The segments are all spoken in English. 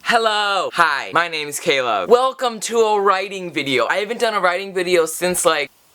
Hello! Hi, my name is Caleb. Welcome to a writing video. I haven't done a writing video since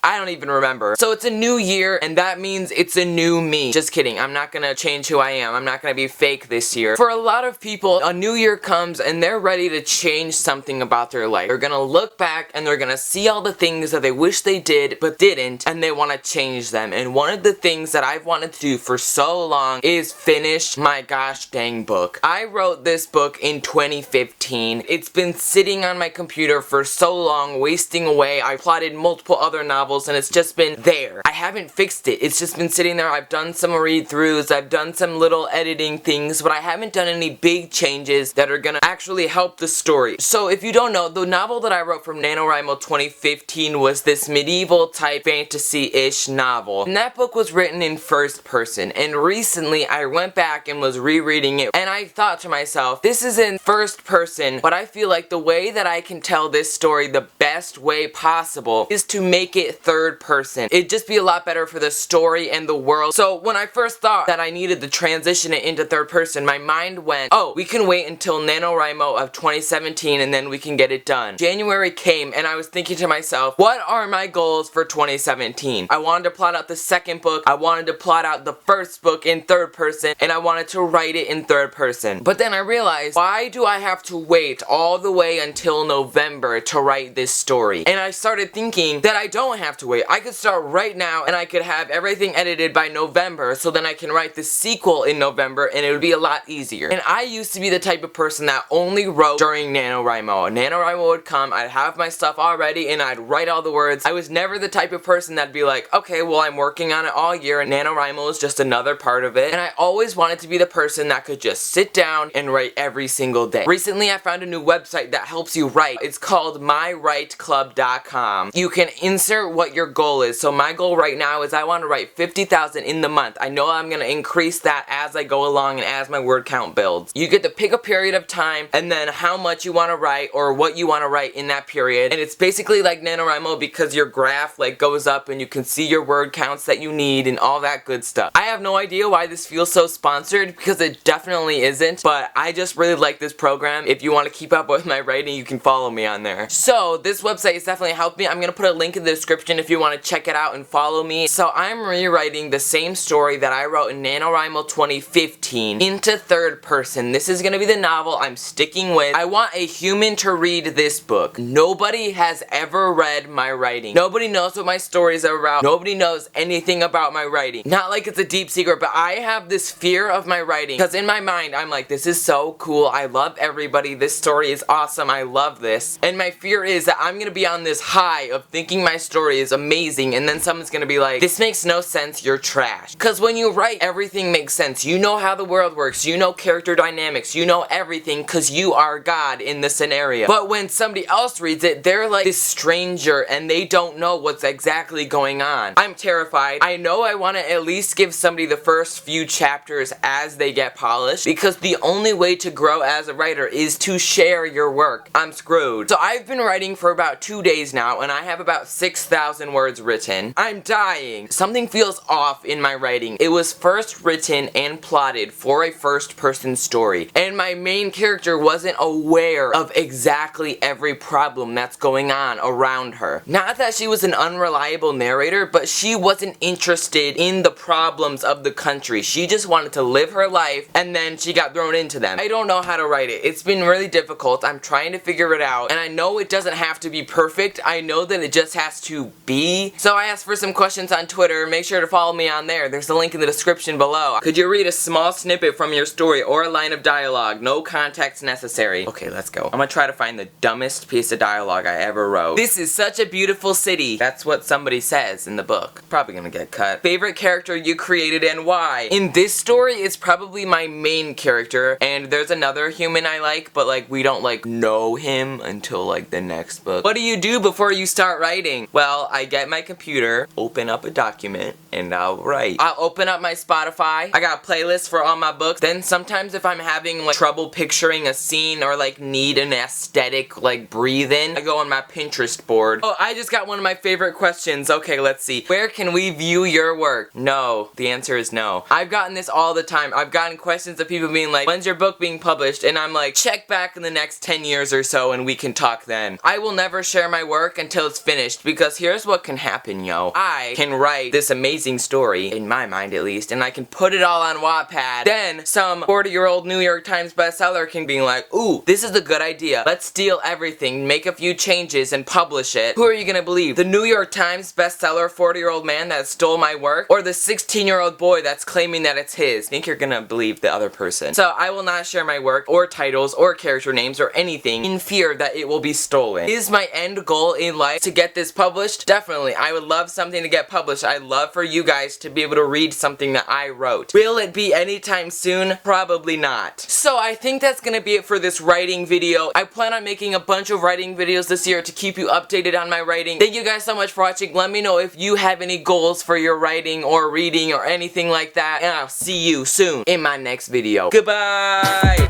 I don't even remember. So it's a new year, and that means it's a new me. Just kidding, I'm not gonna change who I am. I'm not gonna be fake this year. For a lot of people, a new year comes and they're ready to change something about their life. They're gonna look back and they're gonna see all the things that they wish they did but didn't, and they wanna change them. And one of the things that I've wanted to do for so long is finish my gosh dang book. I wrote this book in 2015. It's been sitting on my computer for so long, wasting away. I plotted multiple other novels and it's just been there. I haven't fixed it. It's just been sitting there. I've done some read-throughs, I've done some little editing things, but I haven't done any big changes that are gonna actually help the story. So if you don't know, the novel that I wrote from NaNoWriMo 2015 was this medieval type fantasy-ish novel. And that book was written in first person. And recently I went back and was rereading it and I thought to myself, this is in first person, but I feel like the way that I can tell this story the best way possible is to make it third person. It'd just be a lot better for the story and the world. So when I first thought that I needed to transition it into third person, my mind went, oh, we can wait until NaNoWriMo of 2017 and then we can get it done. January came and I was thinking to myself, what are my goals for 2017? I wanted to plot out the second book, I wanted to plot out the first book in third person, and I wanted to write it in third person. But then I realized, why do I have to wait all the way until November to write this story? And I started thinking that I don't have to wait. I could start right now and I could have everything edited by November, so then I can write the sequel in November and it would be a lot easier. And I used to be the type of person that only wrote during NaNoWriMo. NaNoWriMo would come, I'd have my stuff already and I'd write all the words. I was never the type of person that'd be like, okay, well I'm working on it all year and NaNoWriMo is just another part of it. And I always wanted to be the person that could just sit down and write every single day. Recently I found a new website that helps you write. It's called MyWriteClub.com. You can insert what your goal is. So my goal right now is I want to write 50,000 in the month. I know I'm going to increase that as I go along and as my word count builds. You get to pick a period of time and then how much you want to write or what you want to write in that period. And it's basically like NaNoWriMo because your graph goes up and you can see your word counts that you need and all that good stuff. I have no idea why this feels so sponsored because it definitely isn't, but I just really like this program. If you want to keep up with my writing, you can follow me on there. So this website has definitely helped me. I'm going to put a link in the description if you want to check it out and follow me. So I'm rewriting the same story that I wrote in NaNoWriMo 2015 into third person. This is going to be the novel I'm sticking with. I want a human to read this book. Nobody has ever read my writing. Nobody knows what my stories are about. Nobody knows anything about my writing. Not like it's a deep secret, but I have this fear of my writing because in my mind I'm like, this is so cool. I love everybody. This story is awesome. I love this. And my fear is that I'm going to be on this high of thinking my story is amazing and then someone's gonna be like, this makes no sense, you're trash. Because when you write, everything makes sense. You know how the world works, you know character dynamics, you know everything because you are God in the scenario. But when somebody else reads it, they're like this stranger and they don't know what's exactly going on. I'm terrified. I know I want to at least give somebody the first few chapters as they get polished because the only way to grow as a writer is to share your work. I'm screwed. So I've been writing for about 2 days now and I have about 6,000 words written. I'm dying. Something feels off in my writing. It was first written and plotted for a first person story and my main character wasn't aware of exactly every problem that's going on around her. Not that she was an unreliable narrator, but she wasn't interested in the problems of the country. She just wanted to live her life and then she got thrown into them. I don't know how to write it. It's been really difficult. I'm trying to figure it out and I know it doesn't have to be perfect. I know that it just has to be. So I asked for some questions on Twitter. Make sure to follow me on there. There's a link in the description below. Could you read a small snippet from your story or a line of dialogue? No context necessary. Okay, let's go. I'm gonna try to find the dumbest piece of dialogue I ever wrote. This is such a beautiful city. That's what somebody says in the book. Probably gonna get cut. Favorite character you created and why? In this story, it's probably my main character and there's another human I like, but we don't know him until the next book. What do you do before you start writing? Well, Well, I get my computer, open up a document, and I'll write. I'll open up my Spotify. I got playlists for all my books. Then sometimes if I'm having like trouble picturing a scene or like need an aesthetic like breathe in, I go on my Pinterest board. Oh, I just got one of my favorite questions. Okay, let's see. Where can we view your work? No. The answer is no. I've gotten this all the time. I've gotten questions of people being like, when's your book being published? And I'm like, check back in the next 10 years or so and we can talk then. I will never share my work until it's finished, because here's what can happen, yo. I can write this amazing story, in my mind at least, and I can put it all on Wattpad. Then some 40-year-old New York Times bestseller can be like, ooh, this is a good idea. Let's steal everything, make a few changes, and publish it. Who are you gonna believe? The New York Times bestseller 40-year-old man that stole my work? Or the 16-year-old boy that's claiming that it's his? I think you're gonna believe the other person. So I will not share my work, or titles, or character names, or anything in fear that it will be stolen. Is my end goal in life to get this published? Definitely. I would love something to get published. I'd love for you guys to be able to read something that I wrote. Will it be anytime soon? Probably not. So I think that's gonna be it for this writing video. I plan on making a bunch of writing videos this year to keep you updated on my writing. Thank you guys so much for watching. Let me know if you have any goals for your writing or reading or anything like that, and I'll see you soon in my next video. Goodbye!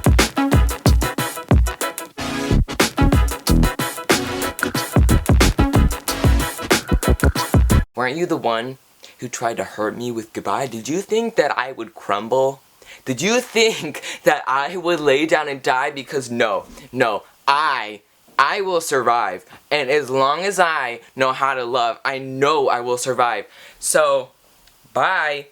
Weren't you the one who tried to hurt me with goodbye? Did you think that I would crumble? Did you think that I would lay down and die? Because no, I will survive. And as long as I know how to love, I know I will survive. So, bye.